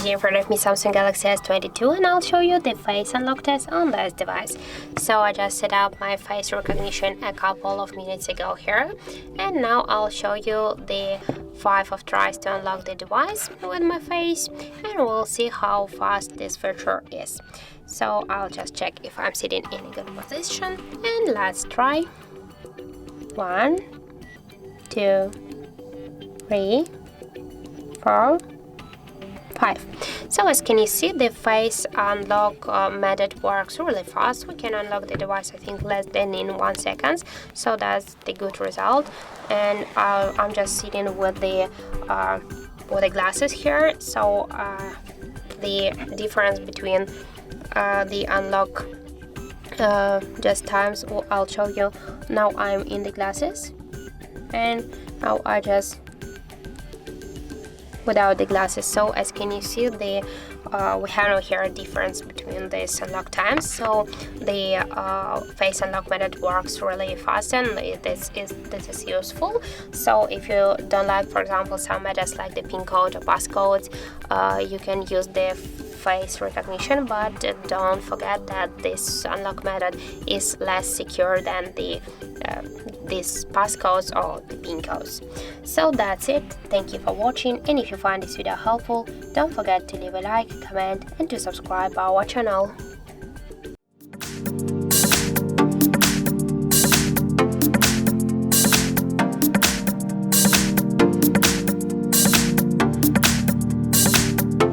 here in front of me Samsung Galaxy S22 and I'll show you the face unlock test on this device. So I just set up my face recognition a couple of minutes ago here, and now I'll show you the 5 of tries to unlock the device with my face, and we'll see how fast this feature is. So I'll just check if I'm sitting in a good position, and let's try. 1, 2, 3, 4, 5. So as can you see, the face unlock method works really fast. We can unlock the device I think less than in 1 second, so that's the good result. And I'm just sitting with the glasses here, so the difference between the unlock just times I'll show you. Now I'm in the glasses, and now I just without the glasses. So as can you see, the we have here a difference between this unlock times. So the face unlock method works really fast, and this is useful. So if you don't like, for example, some methods like the pin code or passcodes, you can use the face recognition, but don't forget that this unlock method is less secure than the these passcodes or the pin codes. So that's it. Thank you for watching, and if you find this video helpful, don't forget to leave a like, comment and to subscribe our channel.